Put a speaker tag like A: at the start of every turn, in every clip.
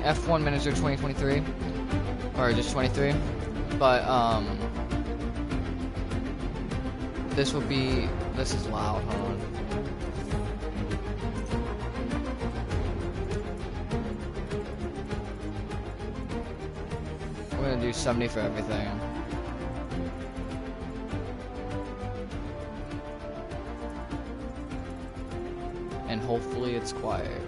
A: F1 Manager 2023, or just 23, but this will be, this is loud, hold on. We're gonna do 70 for everything. And hopefully it's quiet.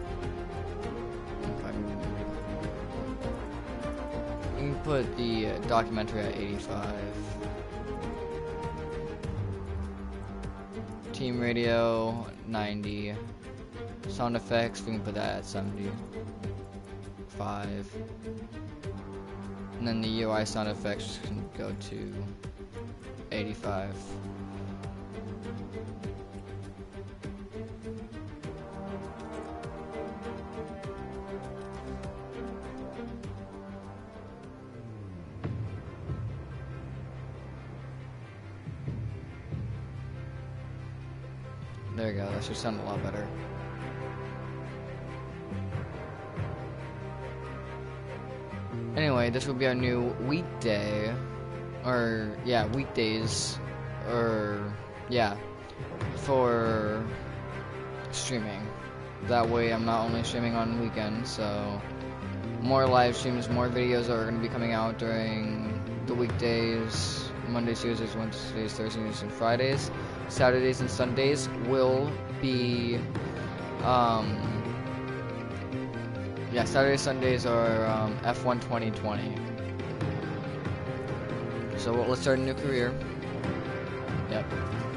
A: You can put the documentary at 85. Team radio 90. Sound effects, we can put that at 75. And then the UI sound effects can go to 85. There you go, that should sound a lot better. Anyway, this will be our new weekday, or yeah, weekdays, or yeah, for streaming. That way I'm not only streaming on weekends, so more live streams, more videos are going to be coming out during the weekdays. Mondays, Tuesdays, Wednesdays, Thursdays, and Fridays. Saturdays and Sundays will be, yeah, Saturdays, Sundays are F1 2020. So let's start a new career. Yep,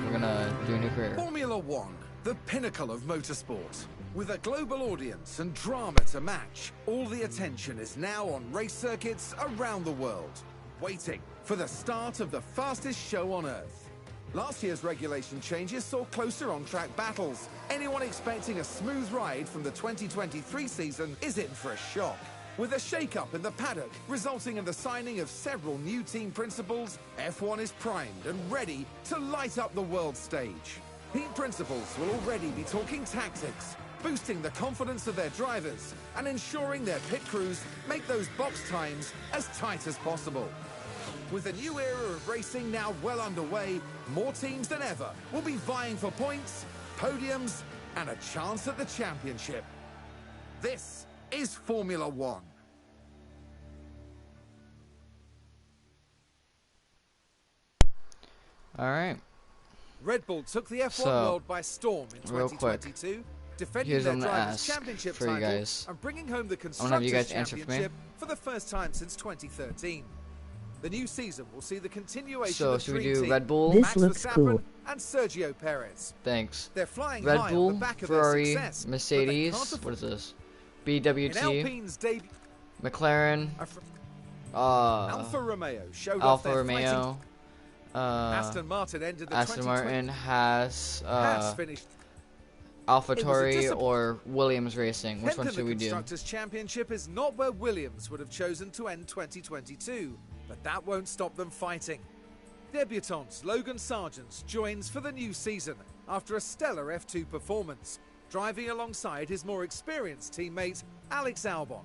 A: we're gonna do a new career.
B: Formula One, the pinnacle of motorsport. With a global audience and drama to match, all the attention is now on race circuits around the world, waiting for the start of the fastest show on Earth. Last year's regulation changes saw closer on-track battles. Anyone expecting a smooth ride from the 2023 season is in for a shock. With a shake-up in the paddock resulting in the signing of several new team principals, F1 is primed and ready to light up the world stage. Team principals will already be talking tactics, boosting the confidence of their drivers and ensuring their pit crews make those box times as tight as possible. With a new era of racing now well underway, more teams than ever will be vying for points, podiums, and a chance at the championship. This is Formula One.
A: Alright.
B: Red Bull took the F1 world by storm in 2022, defending their drivers' championship title and bringing home the Constructors' Championship for the first time since 2013. The new season will see the continuation of Dream Team,
A: Red Bull,
C: this looks cool,
B: and Sergio Perez.
A: Thanks.
B: They're flying
A: Red
B: high
A: Bull,
B: on the back of
A: Ferrari,
B: their success,
A: Mercedes, what is this? BWT, McLaren,
B: Alfa Romeo showed off their
A: Romeo,
B: Aston Martin ended the
A: Aston Martin has
B: finished
A: AlphaTauri or Williams Racing. Which one should we do?
B: The Constructors' Championship is not where Williams would have chosen to end 2022. But that won't stop them fighting. Debutants Logan Sargent joins for the new season after a stellar F2 performance, driving alongside his more experienced teammate Alex Albon.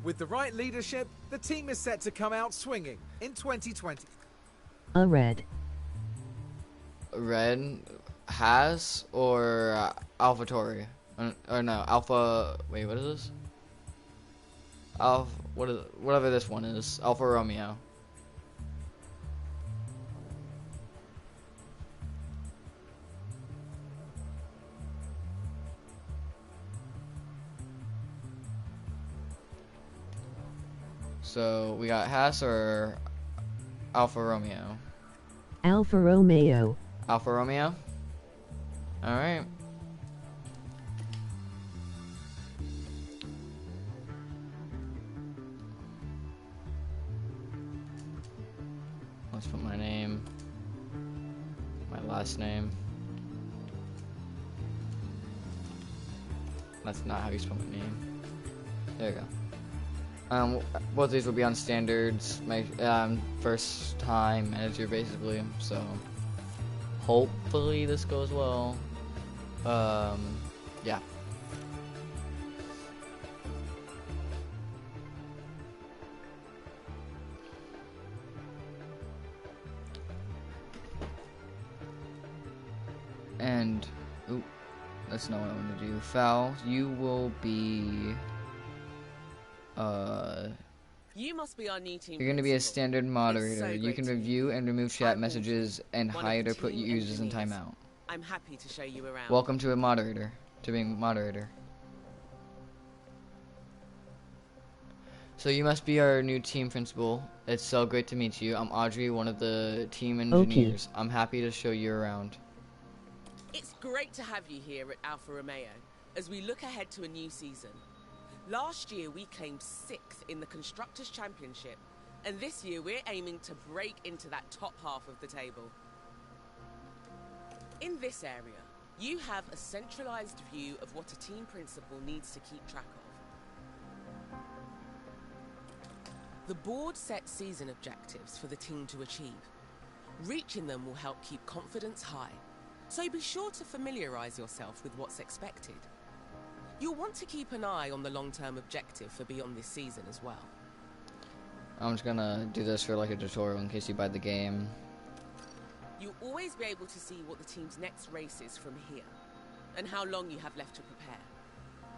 B: With the right leadership, the team is set to come out swinging in 2020.
C: A red
A: has or AlphaTauri? Or no, Alpha. Wait, what is this? Whatever this one is, Alfa Romeo. So we got Haas or Alfa Romeo?
C: Alfa Romeo.
A: Alfa Romeo? Alright. Let's put my name, my last name. That's not how you spell my name. There you go. Both of these will be on standards. My first time manager, basically. So hopefully this goes well. Yeah. That's not what I want to do. Foul, you will be...
D: You must be our new team
A: You're going to be a
D: principal.
A: standard moderator.
D: so
A: You
D: great
A: can
D: to meet
A: review
D: you.
A: and remove chat
D: I'm
A: messages and
D: one of
A: hide
D: the
A: or put
D: team
A: users in
D: engineers.
A: timeout.
D: I'm happy to show you around.
A: Welcome to a moderator. To being moderator. So you must be our new team principal. It's so great to meet you. I'm Audrey, one of the team engineers. I'm happy to show you around.
D: It's great to have you here at Alfa Romeo as we look ahead to a new season. Last year we claimed 6th in the Constructors' Championship, and this year we're aiming to break into that top half of the table. In this area, you have a centralized view of what a team principal needs to keep track of. The board sets season objectives for the team to achieve. Reaching them will help keep confidence high, so be sure to familiarize yourself with what's expected. You'll want to keep an eye on the long-term objective for beyond this season as well.
A: I'm just gonna do this for like a tutorial in case you buy the game.
D: You'll always be able to see what the team's next race is from here, and how long you have left to prepare.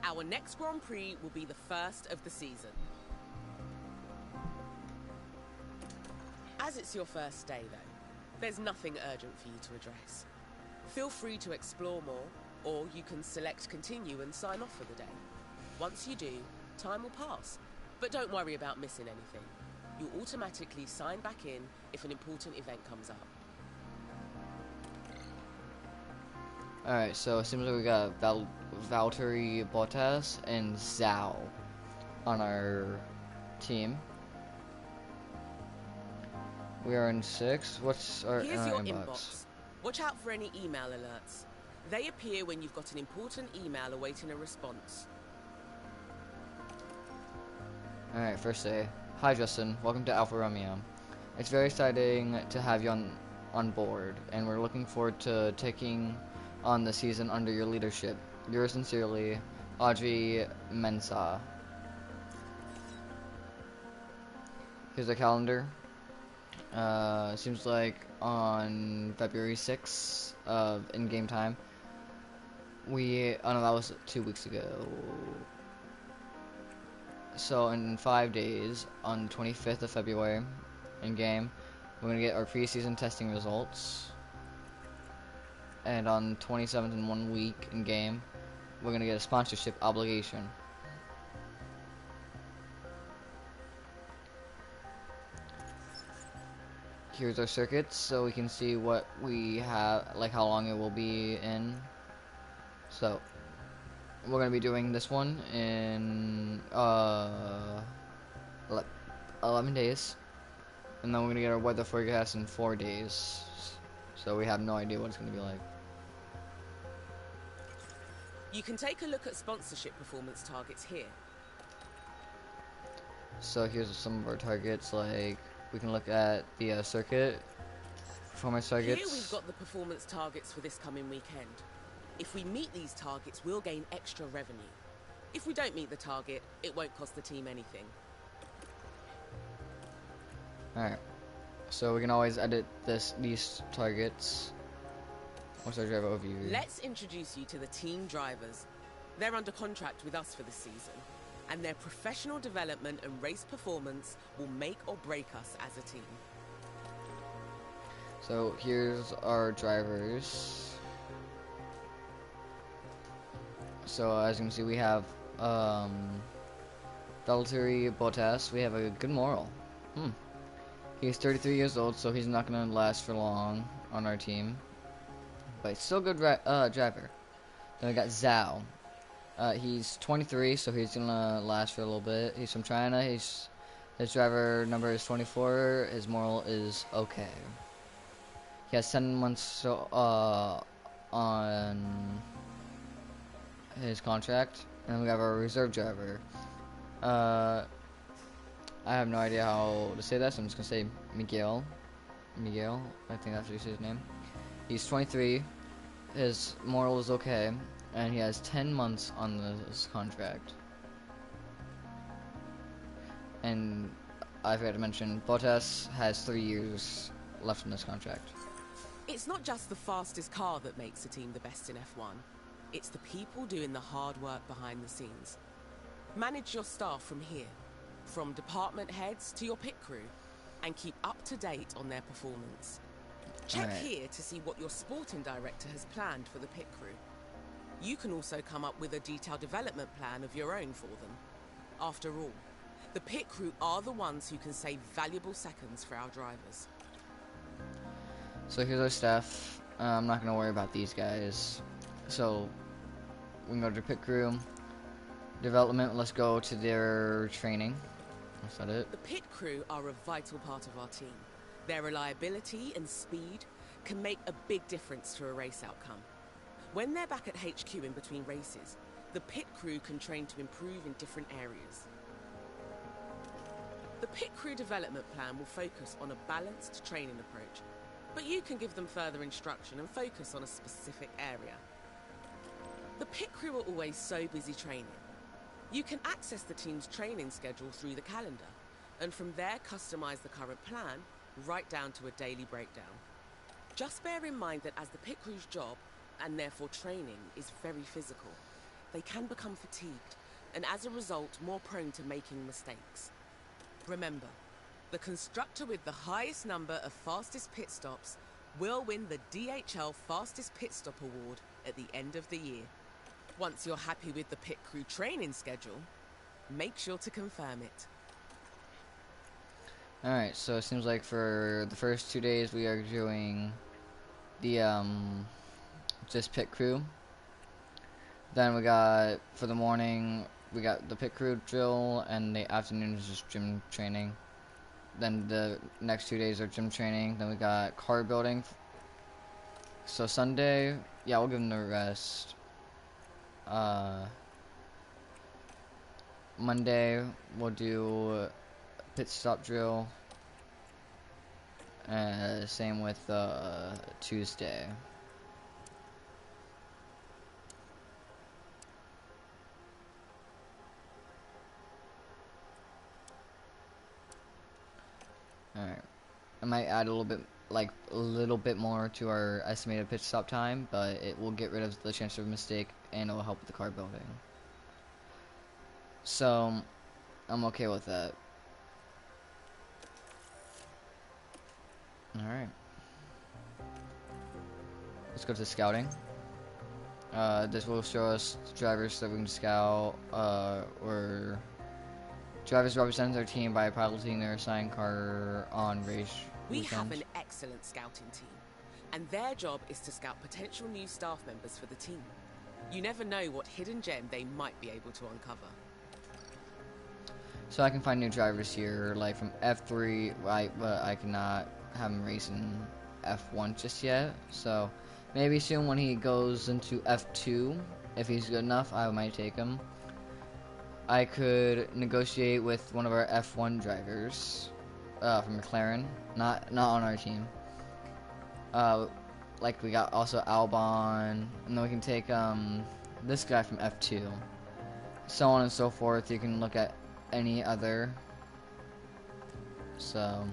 D: Our next Grand Prix will be the first of the season. As it's your first day though, there's nothing urgent for you to address. Feel free to explore more, or you can select continue and sign off for the day. Once you do, time will pass, but don't worry about missing anything. You'll automatically sign back in if an important event comes up.
A: Alright, so it seems like we got Valtteri Bottas and Zhou on our team. We are in 6. What's our
D: Here's your
A: inbox?
D: inbox. Watch out for any email alerts. They appear when you've got an important email awaiting a response.
A: Alright, first day. Hi Justin, welcome to Alfa Romeo. It's very exciting to have you on board, and we're looking forward to taking on the season under your leadership. Yours sincerely, Audrey Mensah. Here's the calendar. Seems like on February 6th of in-game time. Oh no, that was 2 weeks ago. So in 5 days, on the 25th of February, in-game, we're going to get our preseason testing results. And on 27th in 1 week, in-game, we're going to get a sponsorship obligation. Here's our circuits, so we can see what we have, like how long it will be in. So, we're going to be doing this one in 11 days. And then we're going to get our weather forecast in 4 days. So we have no idea what it's going to be like.
D: You can take a look at sponsorship performance targets here.
A: So here's some of our targets, like we can look at the circuit performance targets.
D: Here we've got the performance targets for this coming weekend. If we meet these targets, we'll gain extra revenue. If we don't meet the target, it won't cost the team anything.
A: Alright, so we can always edit these targets. What's our driver overview?
D: Let's introduce you to the team drivers. They're under contract with us for the season, and their professional development and race performance will make or break us as a team.
A: So here's our drivers. So as you can see, we have Valtteri Bottas. We have a good moral. He's 33 years old, so he's not gonna last for long on our team. But he's still a good driver. Then we got Zhou. He's 23, so he's gonna last for a little bit. He's from China. His driver number is 24. His moral is okay. He has 10 months on his contract. And then we have our reserve driver. I have no idea how to say that, so I'm just gonna say Miguel. Miguel, I think that's what you say his name. He's 23. His moral is okay, and he has 10 months on this contract. And I forgot to mention, Bottas has 3 years left in this contract.
D: It's not just the fastest car that makes a team the best in F1. It's the people doing the hard work behind the scenes. Manage your staff from here, from department heads to your pit crew, and keep up to date on their performance. Check
A: Alright.
D: here to see what your sporting director has planned for the pit crew. You can also come up with a detailed development plan of your own for them. After all, the pit crew are the ones who can save valuable seconds for our drivers.
A: So here's our stuff. I'm not gonna worry about these guys. So we can go to pit crew development. Let's go to their training. Is that it?
D: The pit crew are a vital part of our team. Their reliability and speed can make a big difference to a race outcome. When they're back at HQ in between races, the pit crew can train to improve in different areas. The pit crew development plan will focus on a balanced training approach, but you can give them further instruction and focus on a specific area. The pit crew are always so busy training. You can access the team's training schedule through the calendar, and from there customize the current plan right down to a daily breakdown. Just bear in mind that as the pit crew's job, and therefore training, is very physical, they can become fatigued, and as a result more prone to making mistakes. Remember, the constructor with the highest number of fastest pit stops will win the DHL Fastest Pit Stop Award at the end of the year. Once you're happy with the pit crew training schedule, make sure to confirm it.
A: Alright, so it seems like for the first 2 days we are doing the just pit crew. Then we got, for the morning, we got the pit crew drill, and the afternoon is just gym training. Then the next 2 days are gym training. Then we got car building. So Sunday, yeah, we'll give them the rest. Monday we'll do pit stop drill. Same with Tuesday. Alright. I might add a little bit more to our estimated pit stop time, but it will get rid of the chance of a mistake and it will help with the car building. So I'm okay with that. Alright. Let's go to scouting. This will show us drivers that we can scout, or drivers represent their team by piloting their assigned car on race
D: We have
A: weekend.
D: an excellent scouting team, and their job is to scout potential new staff members for the team. You never know what hidden gem they might be able to uncover.
A: So I can find new drivers here, like from F3, right, but I cannot have him race in F1 just yet. So maybe soon when he goes into F2, if he's good enough, I might take him. I could negotiate with one of our F1 drivers from McLaren, not on our team. Like we got also Albon, and then we can take this guy from F2. So on and so forth. You can look at any other. So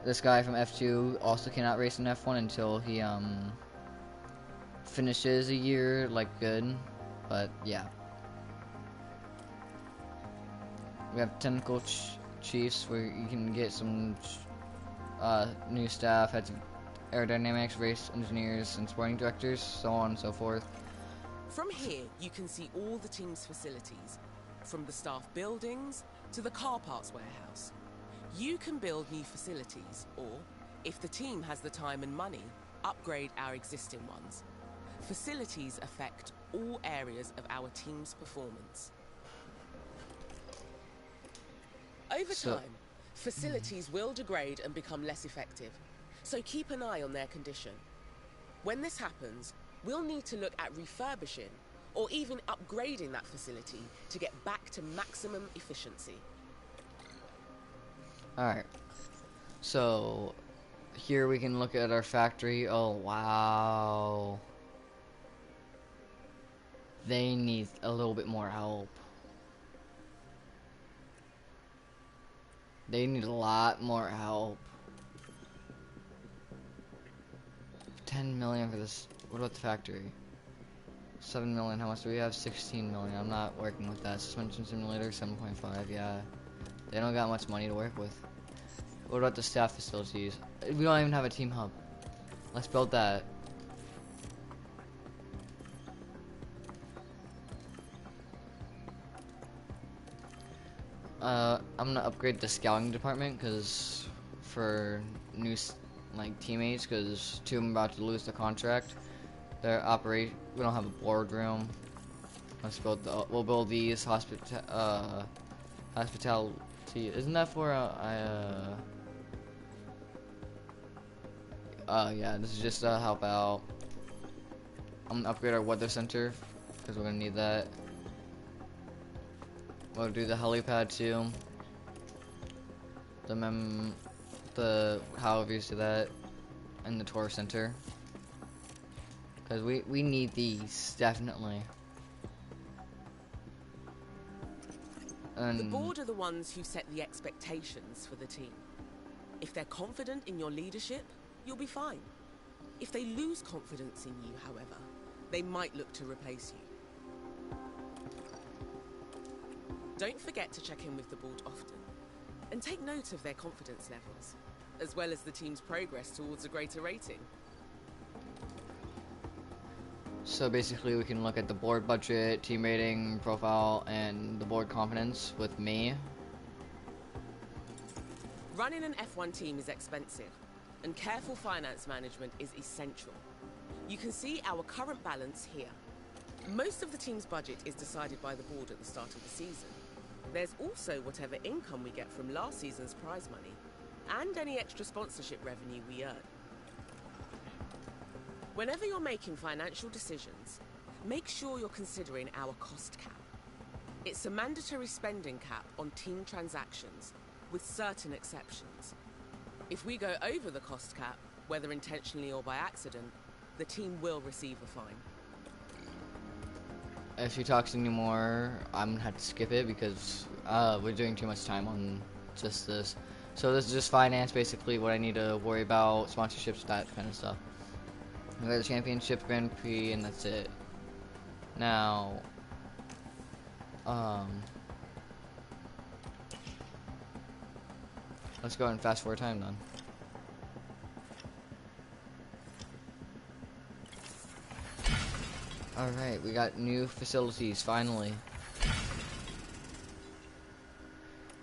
A: this guy from F2 also cannot race in F1 until he finishes a year like good. But yeah, we have technical chiefs where you can get some new staff, heads of aerodynamics, race engineers, and sporting directors, so on and so forth.
D: From here, you can see all the team's facilities, from the staff buildings to the car parts warehouse. You can build new facilities, or, if the team has the time and money, upgrade our existing ones. Facilities affect all areas of our team's performance. Over time, facilities will degrade and become less effective, so keep an eye on their condition. When this happens, we'll need to look at refurbishing or even upgrading that facility to get back to maximum efficiency.
A: Alright, so here we can look at our factory. Oh wow, they need a little bit more help. They need a lot more help. 10 million for this. What about the factory? 7 million. How much do we have? 16 million. I'm not working with that. Suspension simulator 7.5. Yeah, they don't got much money to work with. What about the staff facilities? We don't even have a team hub. Let's build that. I'm gonna upgrade the scouting department because for new like teammates, because two of them are about to lose the contract. Their operate. We don't have a boardroom. Let's build the. We'll build these hospitality. Isn't that for yeah, this is just to help out. I'm gonna upgrade our weather center because we're gonna need that. We'll do the helipad too. The however you say that, and the tour center. Because we need these definitely. And
D: The board are the ones who set the expectations for the team. If they're confident in your leadership, you'll be fine. If they lose confidence in you, however, they might look to replace you. Don't forget to check in with the board often, and take note of their confidence levels, as well as the team's progress towards a greater rating.
A: so basically we can look at the board budget, team rating, profile, and the board confidence with me.
D: Running an F1 team is expensive, and careful finance management is essential. You can see our current balance here. Most of the team's budget is decided by the board at the start of the season. There's also whatever income we get from last season's prize money, and any extra sponsorship revenue we earn. Whenever you're making financial decisions, make sure you're considering our cost cap. It's a mandatory spending cap on team transactions, with certain exceptions. If we go over the cost cap, whether intentionally or by accident, the team will receive a fine.
A: If she talks anymore, I'm gonna have to skip it because we're doing too much time on just this. So this is just finance, basically what I need to worry about, sponsorships, that kind of stuff. We got the championship, Grand Prix, and that's it. Now, let's go and fast forward time then. Alright, we got new facilities, finally.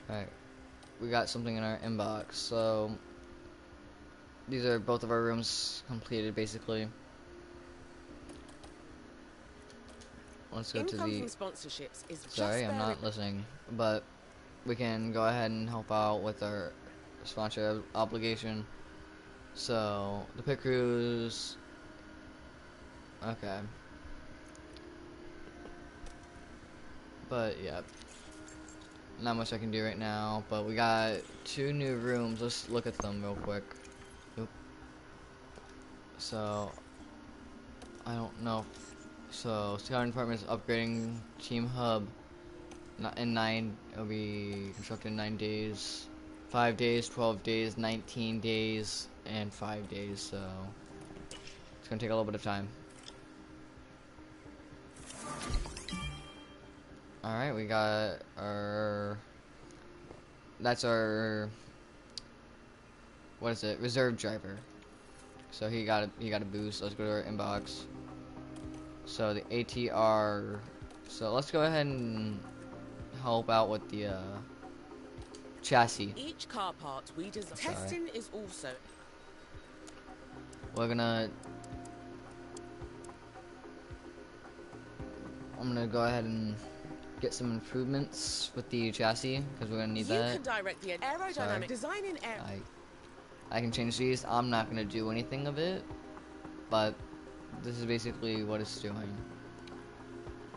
A: Alright, we got something in our inbox, so these are both of our rooms completed, basically. Let's go to
D: Income
A: the...
D: from sponsorships is
A: Sorry,
D: just
A: I'm
D: there.
A: not listening, but we can go ahead and help out with our sponsor obligation. So, the pit crews... Okay. But yeah, not much I can do right now, but we got 2 new rooms. Let's look at them real quick. Oop. So I don't know so scouting department is upgrading team hub in 9. It'll be constructed in 9 days, 5 days, 12 days, 19 days, and 5 days, so it's gonna take a little bit of time. Alright, we got our... That's our... What is it? Reserve driver. So he got a boost. Let's go to our inbox. So the ATR... So let's go ahead and help out with the chassis.
D: Each car part we design. Testing is also...
A: I'm gonna go ahead and get some improvements with the chassis because we're gonna need that.
D: You can direct the aerodynamic design in air.
A: I can change these. I'm not gonna do anything of it, but this is basically what it's doing.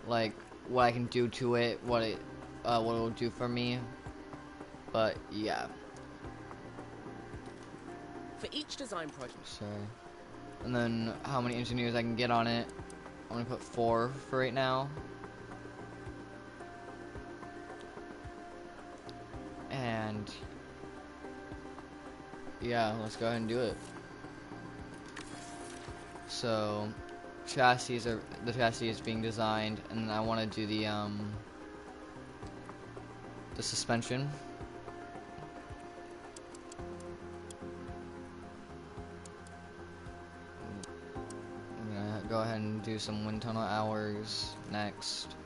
A: Like what I can do to it, what it will do for me. But yeah.
D: For each design project.
A: Sorry. And then how many engineers I can get on it. I'm gonna put 4 for right now. And yeah, let's go ahead and do it. So chassis is being designed, and I want to do the suspension. I'm gonna go ahead and do some wind tunnel hours next.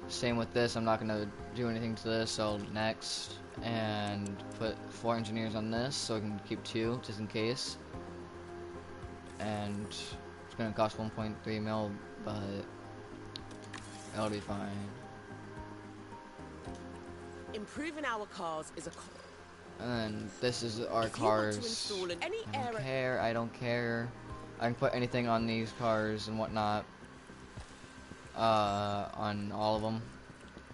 A: Same with this, I'm not gonna do anything to this, so next. And put 4 engineers on this, so I can keep 2, just in case. And it's gonna cost 1.3 mil, but it'll be fine.
D: Improving our cars is a.
A: And then this is our
D: If you want to
A: cars.
D: install an- any
A: I don't
D: error-
A: care, I don't care. I can put anything on these cars and whatnot. On all of them.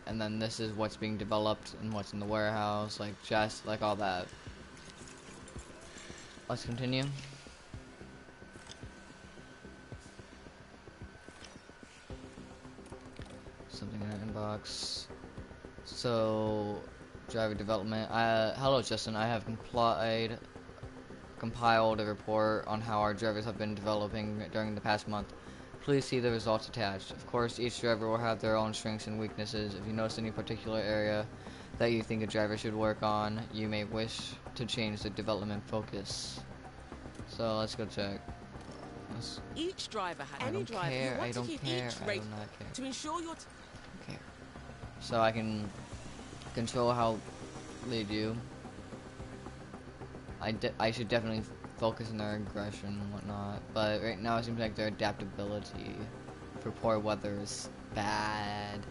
A: And then this is what's being developed and what's in the warehouse, like just like all that. Let's continue. Something in our inbox. So, driver development. Hello, Justin. I have compiled a report on how our drivers have been developing during the past month. Please see the results attached. Of course, each driver will have their own strengths and weaknesses. If you notice any particular area that you think a driver should work on, you may wish to change the development focus. So let's go check.
D: Each driver has
A: I
D: any
A: don't
D: driver
A: care,
D: who
A: I
D: wants to
A: don't
D: keep
A: care,
D: each
A: I
D: rate
A: do not care.
D: to ensure your.
A: Okay. So I can control how they do. I should definitely focus on their aggression and whatnot, but right now it seems like their adaptability for poor weather is bad.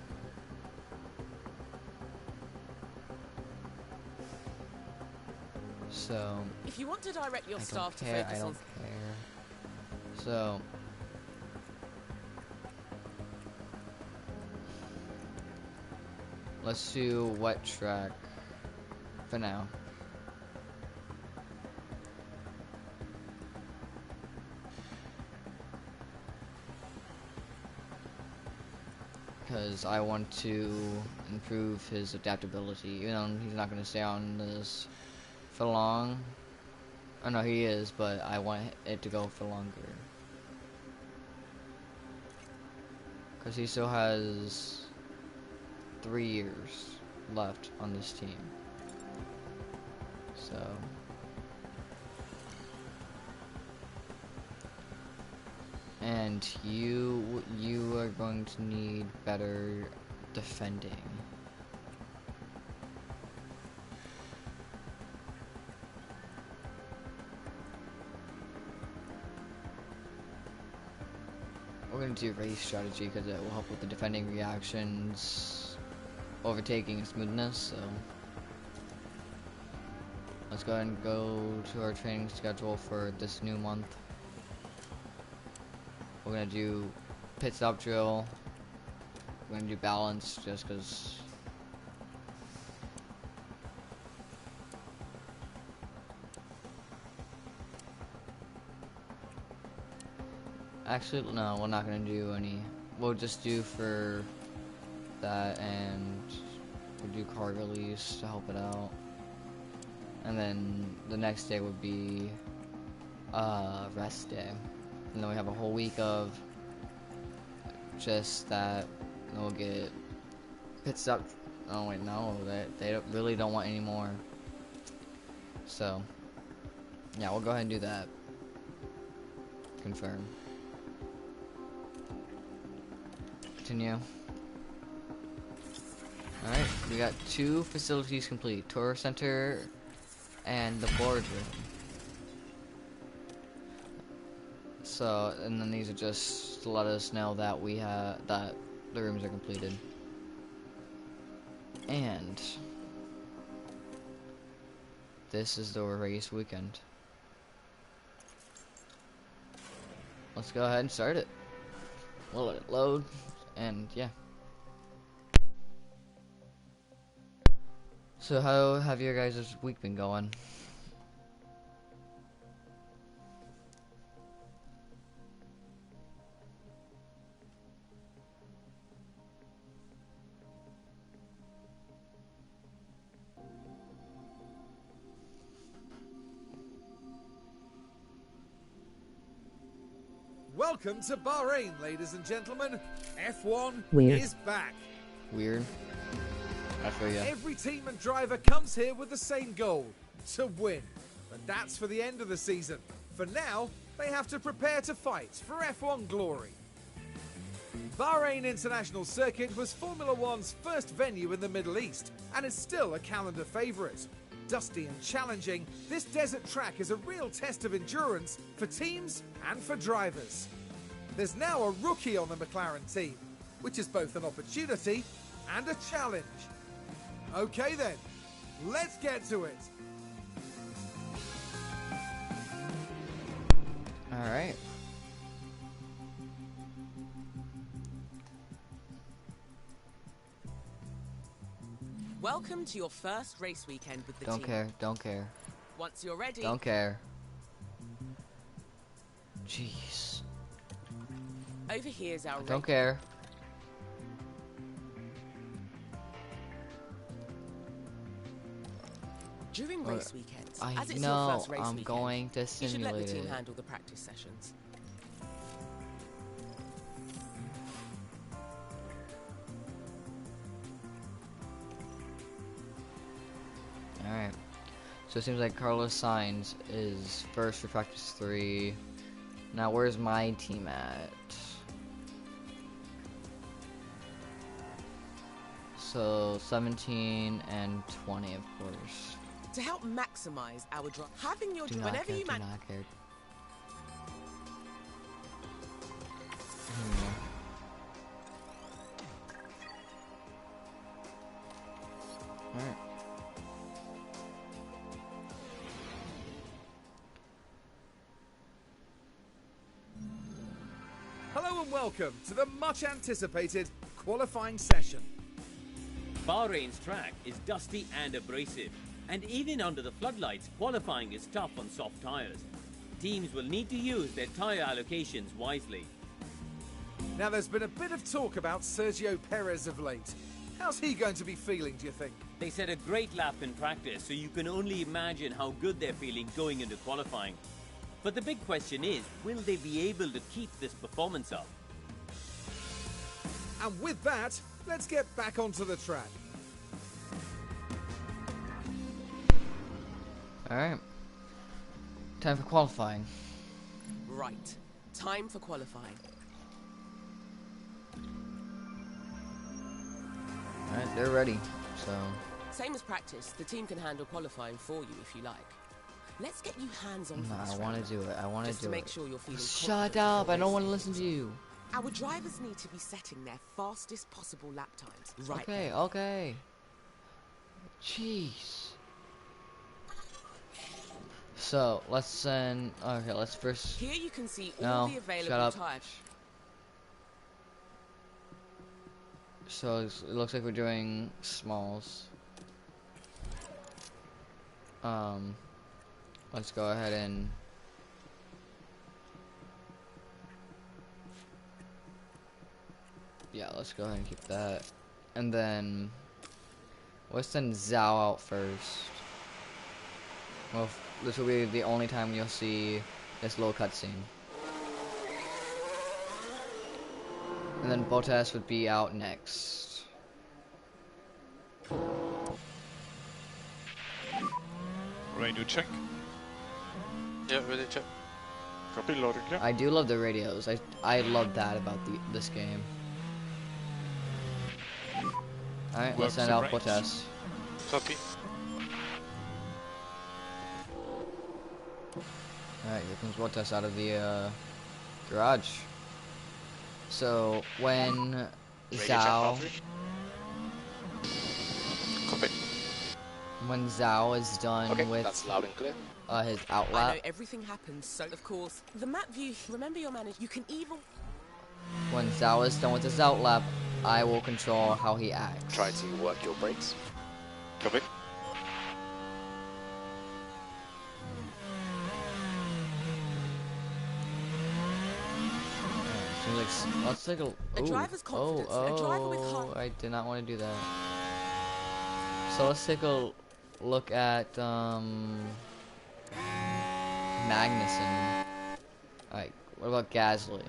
A: So
D: If you want to direct your
A: I
D: staff
A: don't care,
D: to
A: I
D: focus
A: don't
D: on.
A: care. So let's do wet track for now. Because I want to improve his adaptability. Even though he's not going to stay on this for long. Oh no, he is, but I want it to go for longer. Because he still has 3 years left on this team. So and you are going to need better defending. We're going to do race strategy because it will help with the defending reactions, overtaking, and smoothness. So let's go ahead and go to our training schedule for this new month. We're gonna do pit stop drill. We're gonna do balance just because. Actually, no, we're not gonna do any. We'll just do for that, and we'll do car release to help it out. And then the next day would be rest day. And then we have a whole week of just that. And we'll get pit stop. Oh wait, no, they really don't want any more. So yeah, we'll go ahead and do that. Confirm. Continue. Alright, we got 2 facilities complete. Tour center and the boardroom. So, and then these are just to let us know that we have that the rooms are completed. And this is the race weekend. Let's go ahead and start it. We'll let it load, and yeah. So how have your guys' week been going?
B: Welcome to Bahrain, ladies and gentlemen. F1
C: Weird.
B: is back.
A: Weird. I feel ya.
B: Every team and driver comes here with the same goal, to win. But that's for the end of the season. For now, they have to prepare to fight for F1 glory. Bahrain International Circuit was Formula One's first venue in the Middle East and is still a calendar favourite. Dusty and challenging, this desert track is a real test of endurance for teams and for drivers. There's now a rookie on the McLaren team, which is both an opportunity and a challenge. Okay then, let's get to it.
A: Alright.
D: Welcome to your first race weekend with the
A: Don't
D: team.
A: care. Don't care.
D: Once you're ready,
A: Don't care. Jeez.
D: over here's our
A: Don't care.
D: During race weekends,
A: I
D: as it's
A: know.
D: your first race
A: I'm
D: weekend,
A: going to
D: you should let
A: simulate
D: the team
A: it.
D: handle the practice sessions.
A: Alright. So it seems like Carlos Sainz is first for practice 3. Now where's my team at? So 17 and 20, of course.
D: To help maximize our drive, having your
A: Do not
D: whenever
A: care,
D: you
A: do
D: man.
A: not care. Alright.
B: Hello and welcome to the much anticipated qualifying session.
E: Bahrain's track is dusty and abrasive, and even under the floodlights, qualifying is tough on soft tyres. Teams will need to use their tyre allocations wisely.
B: Now there's been a bit of talk about Sergio Perez of late. How's he going to be feeling, do you think?
E: They set a great lap in practice, so you can only imagine how good they're feeling going into qualifying. But the big question is, will they be able to keep this performance up?
B: And with that, let's get back onto the track.
A: Alright. Time for qualifying.
D: Right, time for qualifying.
A: Alright, they're ready. So,
D: Same as practice, the team can handle qualifying for you if you like. Let's get you hands-on for
A: no,
D: this
A: I want
D: round,
A: to do it. I want to
D: just
A: do
D: to
A: it.
D: make sure you're feeling
A: Shut
D: confident
A: up!
D: before
A: I don't want to
D: racing.
A: listen to you.
D: Our drivers need to be setting their fastest possible lap times. Right
A: Okay,
D: then.
A: okay. Jeez. So let's send. Okay, let's first.
D: Here you can see all
A: No,
D: the available
A: shut up.
D: tyres.
A: So it looks like we're doing smalls. Let's go ahead and. Yeah, let's go ahead and keep that. And then let's send Zhao out first. Well, this will be the only time you'll see this little cutscene. And then Bottas would be out next.
F: Radio check.
G: Yeah, really check.
F: Copy, loading clear.
A: I do love the radios. I love that about this game. Alright, let's
F: Works
A: send
F: in
A: out
F: range.
A: Bottas.
G: Copy.
A: Alright, here comes Bottas out of the garage. So when
G: Radio check,
A: Zhao
G: Valtteri. Copy.
A: when Zhao is done
G: Okay,
A: with
G: that's loud and clear.
A: his
D: I know
A: outlap,
D: everything happens, so of course, the map view, remember your manager, you can even...
A: when Zhao is done with his outlap, I will control how he acts.
G: Try to work your brakes.
F: Copy.
A: Seems like let's take a.
D: A
A: Ooh,
D: driver's confidence,
A: oh,
D: a driver with heart.
A: I did not want to do that. So let's take a look at Magnussen. Alright, What about Gasly?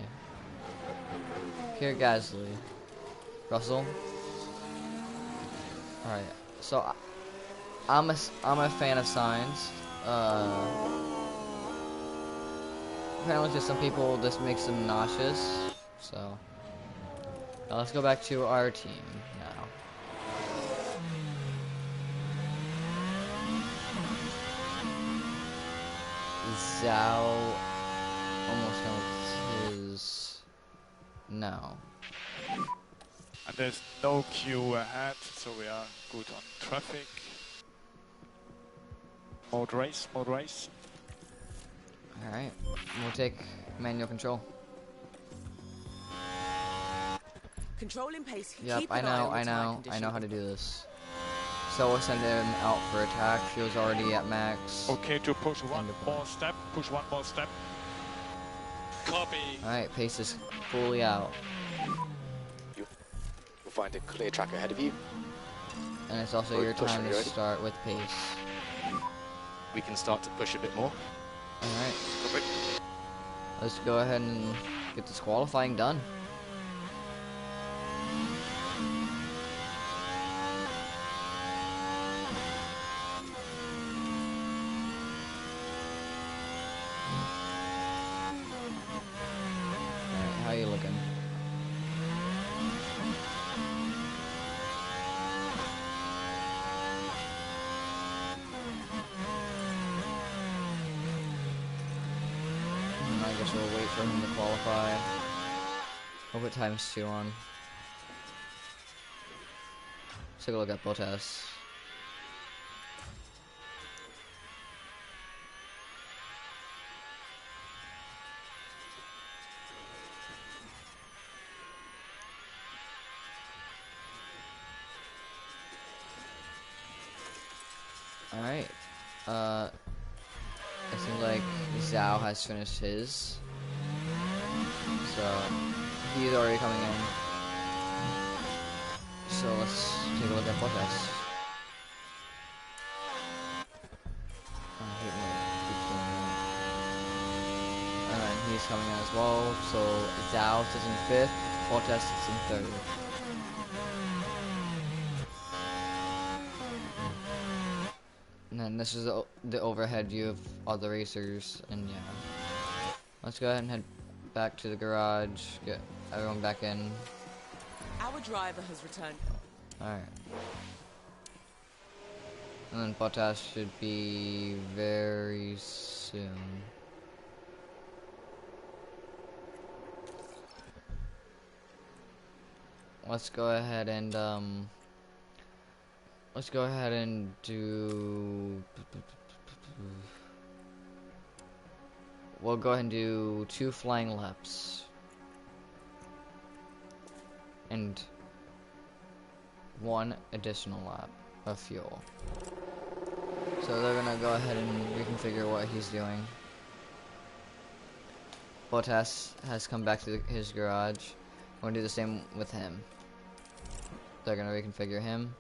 A: Pierre Gasly. Russell? Alright, so I'm a fan of Sainz. Apparently to some people this makes them nauseous. So now let's go back to our team now. Zhao almost knows his no.
F: And there's no queue ahead, so we are good on traffic. Mode race, mode race.
A: Alright, we'll take manual control.
D: Controlling pace.
A: Yep,
D: Keep
A: I
D: an eye
A: know
D: on the tire
A: how to
D: condition.
A: do this. So we'll send him out for attack. Fuel's already at max.
F: Okay to push one more step, push one more step. Copy.
A: Alright, pace is fully out.
G: You'll find a clear track ahead of you.
A: And it's also
G: We're
A: your
G: pushing,
A: time
G: you
A: to
G: ready?
A: start with pace.
G: We can start to push a bit more.
A: Alright,
G: Copy.
A: let's go ahead and get this qualifying done. Alright, how you looking? I guess we'll wait for him to qualify. We'll put ×2 on. Let's take a look at Bottas. Alright. It seems like Zhao has finished his. So he's already coming in. So let's take a look at Bottas. And he's coming in as well. So Zhao is in 5th, Bottas is in 3rd. And then this is the overhead view of all the racers, and yeah. Let's go ahead and head back to the garage, get everyone back in.
D: Our driver has returned.
A: Alright. And then Bottas should be very soon. Let's go ahead and do. We'll go ahead and do 2 flying laps. And 1 additional lap of fuel. So they're gonna go ahead and reconfigure what he's doing. Bottas has come back to his garage. We're gonna do the same with him. They're gonna reconfigure him.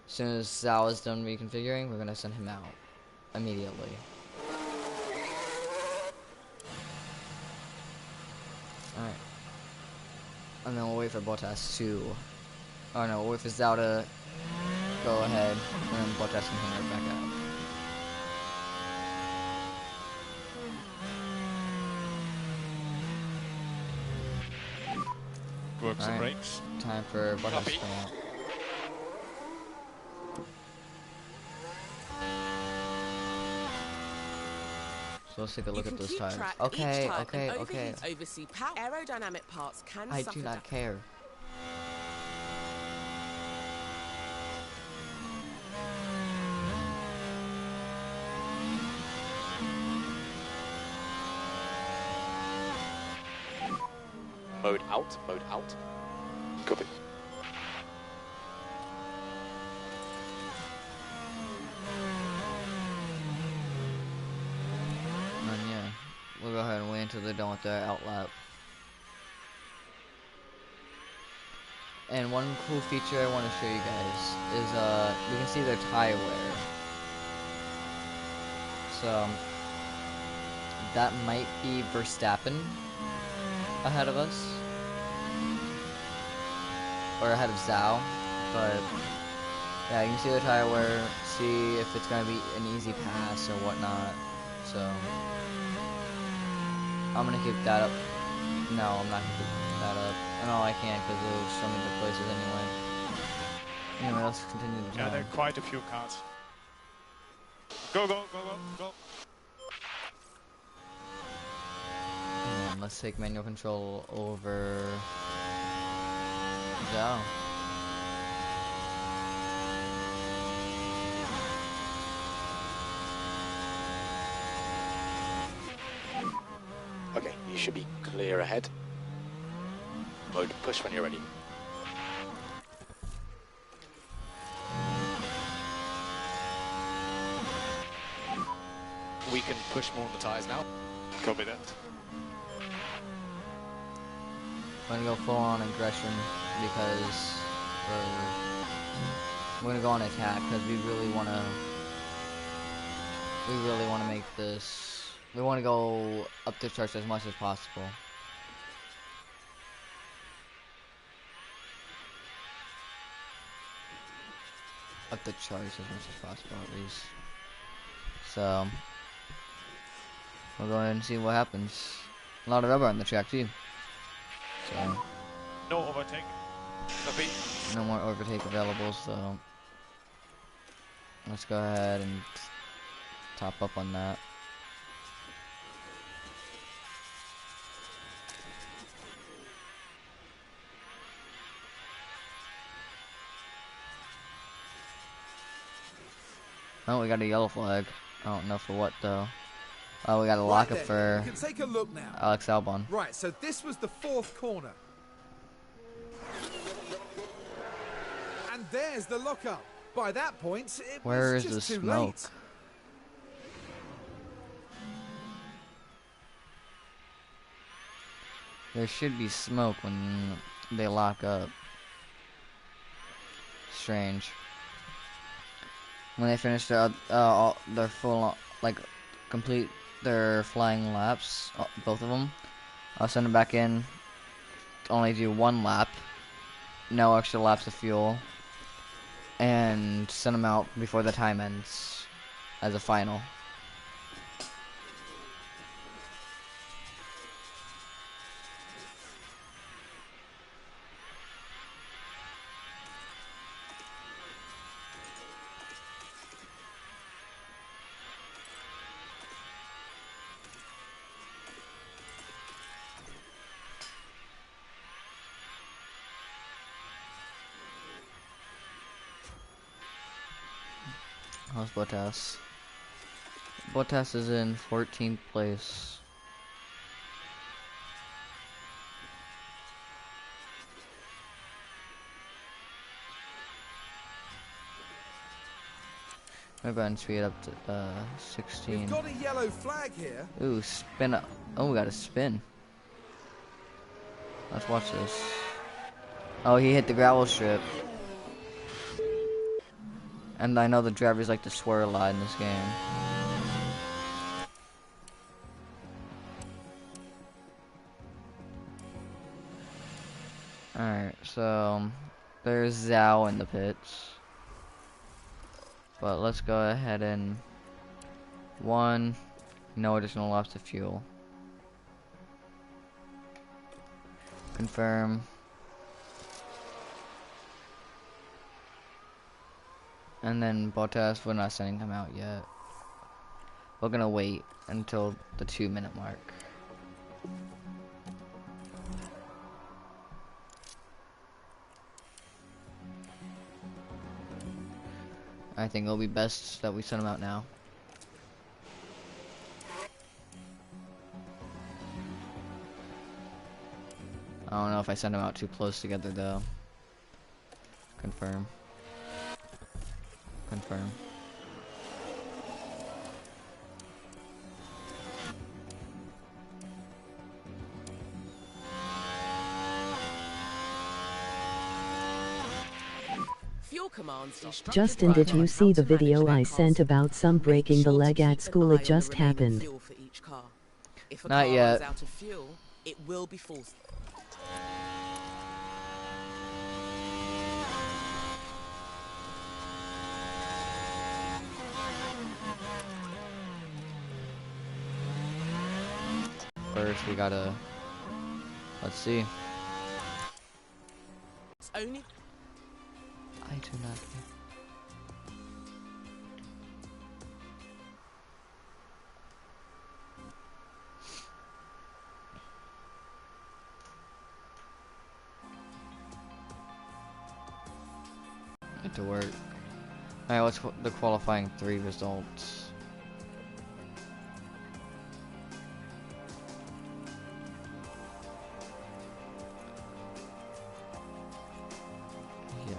A: As soon as Zhao is done reconfiguring, we're gonna send him out immediately. Alright. And then we'll wait for Bottas to... Oh no, we'll wait for Zhao to go ahead, and then Bottas can hang right back out.
F: Works and
A: Alright.
F: brakes.
A: Time for Bottas
F: Copy.
A: to come out. So let's take a look
D: You
A: at
D: can
A: those
D: keep
A: tires.
D: track
A: Okay,
D: each time
A: okay,
D: and
A: okay.
D: overheat oversee power. Aerodynamic parts can
A: I
D: suffer
A: do not care.
G: Mode out, mode out. Copy.
A: And yeah, we'll go ahead and wait until they're done with their outlap. And one cool feature I want to show you guys is we can see their tire wear. So that might be Verstappen. ahead of us, or ahead of Zhao, but yeah, you can see the tire wear, see if it's gonna be an easy pass or whatnot. So I'm gonna keep that up. No, I'm not gonna keep that up. No, I can't because it'll show me the places anyway. Anyway, let's continue the
F: Yeah,
A: time.
F: there are quite a few cars. Go, go, go, go, go.
A: And let's take manual control over Zhao.
G: Okay, you should be clear ahead. Mode push when you're ready. We can push more on the tyres now.
F: Copy that.
A: I'm gonna go full on aggression because we're gonna go on attack because we really wanna make this. We wanna go up the charts as much as possible. Up the charts as much as possible, at least. So we'll go ahead and see what happens. A lot of rubber on the track too. So
F: No overtake. Copy.
A: no more overtake available, so let's go ahead and top up on that. Oh, we got a yellow flag. I don't know for what though. Oh, we got a lockup
B: Right then,
A: for
B: you can take a look now.
A: Alex Albon.
B: Right, so this was the fourth corner. And there's the lockup. By that point, it
A: Where
B: was
A: is
B: just
A: the
B: too
A: smoke?
B: late.
A: There should be smoke when they lock up. Strange. When they finish their full, like, complete their flying laps, both of them, I'll send them back in. Only do one lap, no extra laps of fuel, and send them out before the time ends as a final. How's Bottas? Bottas is in 14th place. Maybe I can speed up to 16.
B: We've got a yellow flag here.
A: Ooh, spin up. Oh, we got a spin. Let's watch this. Oh, he hit the gravel strip. And I know the drivers like to swear a lot in this game. Alright, so there's Zhao in the pits. But let's go ahead and no additional laps of fuel. Confirm. And then Bottas, we're not sending him out yet. We're gonna wait until the 2-minute mark. I think it'll be best that we send him out now. I don't know if I send them out too close together though. Confirm. Confirm.
D: Fuel commands instruct
C: Justin, did you see the video I sent about some breaking the leg at school? It just happened.
D: Fuel for each car. If a
A: Not
D: car
A: yet.
D: runs out of fuel, It will be forced.
A: First, we gotta. Let's see.
D: It's only
A: I do not. It to work. Alright, what's the qualifying 3 results? Yeah.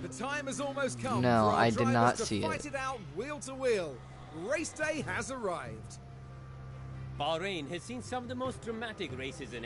B: The time has almost come.
A: No,
B: for our
A: I did
B: drivers
A: not
B: to
A: see
B: fight
A: it.
B: it out wheel to wheel. Race day has arrived.
E: Bahrain has seen some of the most dramatic races in